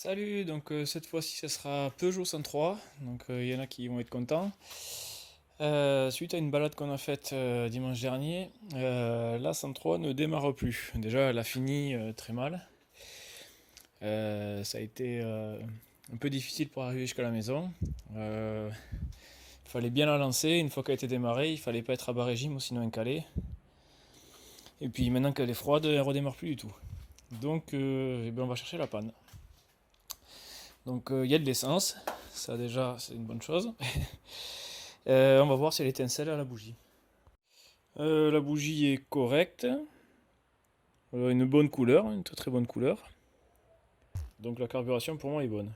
Salut, donc cette fois-ci ce sera Peugeot 103, donc il y en a qui vont être contents. Suite à une balade qu'on a faite dimanche dernier, la 103 ne démarre plus. Déjà elle a fini très mal. Ça a été un peu difficile pour arriver jusqu'à la maison. Il fallait bien la lancer, une fois qu'elle était démarrée, il fallait pas être à bas régime ou sinon incalé. Et puis maintenant qu'elle est froide, elle redémarre plus du tout. Donc eh ben, on va chercher la panne. Donc il y a de l'essence, ça déjà c'est une bonne chose. On va voir si elle étincelle à la bougie. La bougie est correcte, une bonne couleur, une très très bonne couleur. Donc la carburation pour moi est bonne.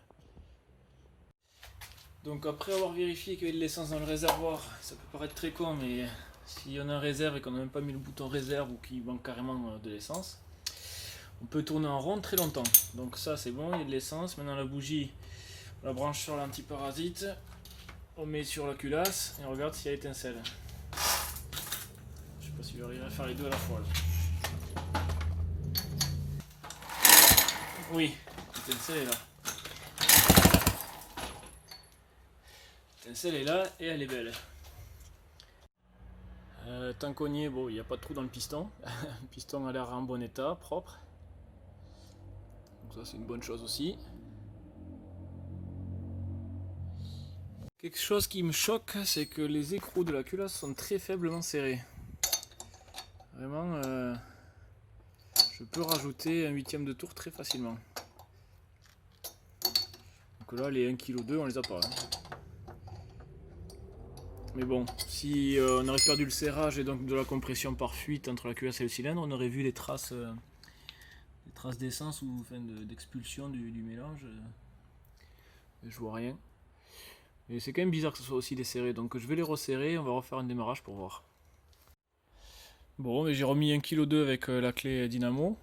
Donc après avoir vérifié qu'il y avait de l'essence dans le réservoir, ça peut paraître très con, mais si on a un réserve et qu'on n'a même pas mis le bouton réserve ou qu'il manque carrément de l'essence, on peut tourner en rond très longtemps. Donc ça c'est bon, il y a de l'essence. Maintenant la bougie, on la branche sur l'antiparasite, on met sur la culasse et on regarde si elle étincelle. Je sais pas si j'arriverai à faire les deux à la fois là. Oui, l'étincelle est là. L'étincelle est là et elle est belle. Tancogné, bon, il n'y a pas de trou dans le piston. Le piston a l'air en bon état, propre. Donc ça c'est une bonne chose aussi. Quelque chose qui me choque, c'est que les écrous de la culasse sont très faiblement serrés. Vraiment, je peux rajouter un huitième de tour très facilement. Donc là, les 1,2 kg, on les a pas. Mais bon, si on aurait perdu le serrage et donc de la compression par fuite entre la culasse et le cylindre, on aurait vu les traces d'essence ou enfin, d'expulsion du mélange. Je vois rien. Et c'est quand même bizarre que ce soit aussi desserré, donc je vais les resserrer, on va refaire un démarrage pour voir. Bon, mais j'ai remis 1,2 kg avec la clé dynamo.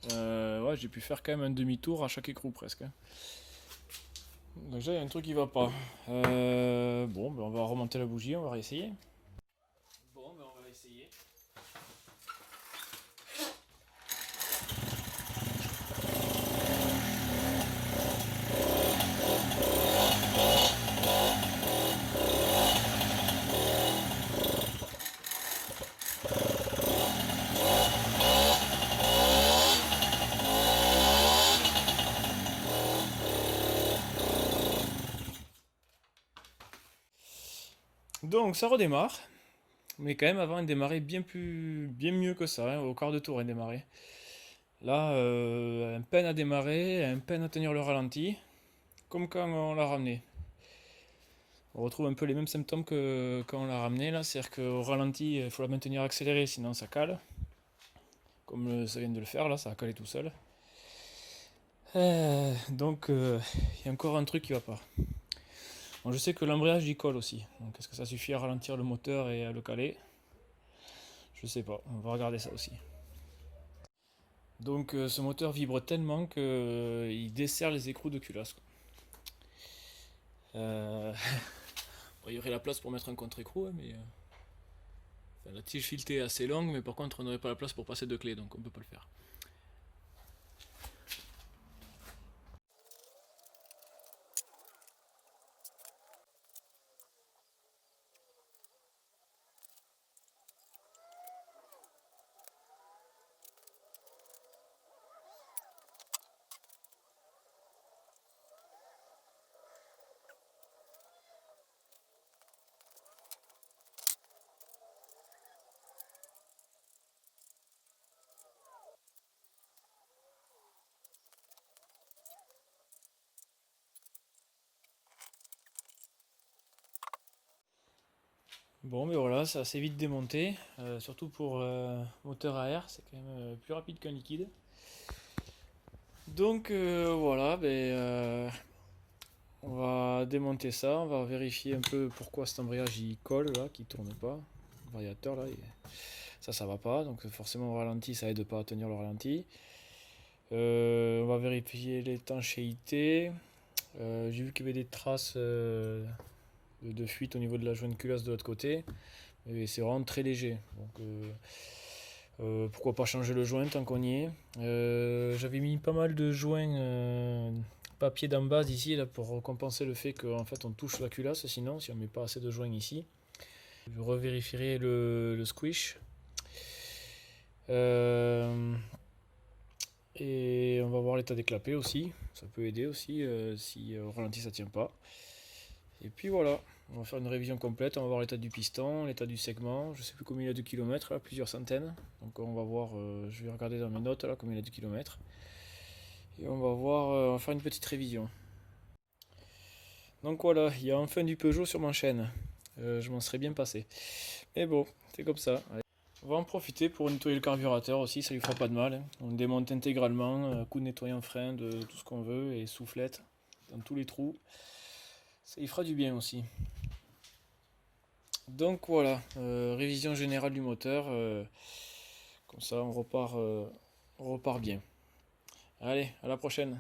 Ouais, j'ai pu faire quand même un demi-tour à chaque écrou presque. Donc déjà, il y a un truc qui va pas. Bon, ben on va remonter la bougie, on va réessayer. Bon, ben on va essayer. Donc ça redémarre, mais quand même avant elle démarrait bien mieux que ça, hein, au quart de tour elle démarrait. Là, un peine à démarrer, un peine à tenir le ralenti, comme quand on l'a ramené. On retrouve un peu les mêmes symptômes que quand on l'a ramené là, c'est-à-dire qu'au ralenti, il faut la maintenir accélérée, sinon ça cale. Comme ça vient de le faire là, ça a calé tout seul. Donc il y a encore un truc qui va pas. Bon, je sais que l'embrayage y colle aussi. Donc est-ce que ça suffit à ralentir le moteur et à le caler? Je sais pas, on va regarder ça aussi. Donc ce moteur vibre tellement qu'il dessert les écrous de culasse. Euh, il y aurait la place pour mettre un contre-écrou, hein, mais enfin, la tige filetée est assez longue, mais par contre on n'aurait pas la place pour passer deux clés, donc on peut pas le faire. Bon, mais voilà, c'est assez vite démonté, surtout pour moteur à air, c'est quand même plus rapide qu'un liquide. Donc voilà, on va démonter ça, on va vérifier un peu pourquoi cet embrayage il colle là, qui tourne pas. Le variateur là, ça va pas, donc forcément au ralenti ça aide pas à tenir le ralenti. On va vérifier l'étanchéité. J'ai vu qu'il y avait des traces de fuite au niveau de la jointe culasse de l'autre côté, mais c'est vraiment très léger. Donc Pourquoi pas changer le joint tant qu'on y est. J'avais mis pas mal de joints papier d'en base ici là, pour compenser le fait qu'en fait on touche la culasse sinon si on met pas assez de joints ici. Je revérifierai le squish. Et on va voir l'état des clapets aussi. Ça peut aider aussi si au ralenti ça tient pas. Et puis voilà, on va faire une révision complète. On va voir l'état du piston, l'état du segment. Je sais plus combien il a de kilomètres là, plusieurs centaines. Donc on va voir, je vais regarder dans mes notes là combien il a de kilomètres. Et on va voir, on va faire une petite révision. Donc voilà, il y a enfin du Peugeot sur ma chaîne. Je m'en serais bien passé. Mais bon, c'est comme ça. Allez. On va en profiter pour nettoyer le carburateur aussi, ça lui fera pas de mal. On démonte intégralement, coup de nettoyant frein, de tout ce qu'on veut, et soufflette dans tous les trous. Ça lui fera du bien aussi. Donc voilà, révision générale du moteur. Comme ça on repart bien. Allez, à la prochaine.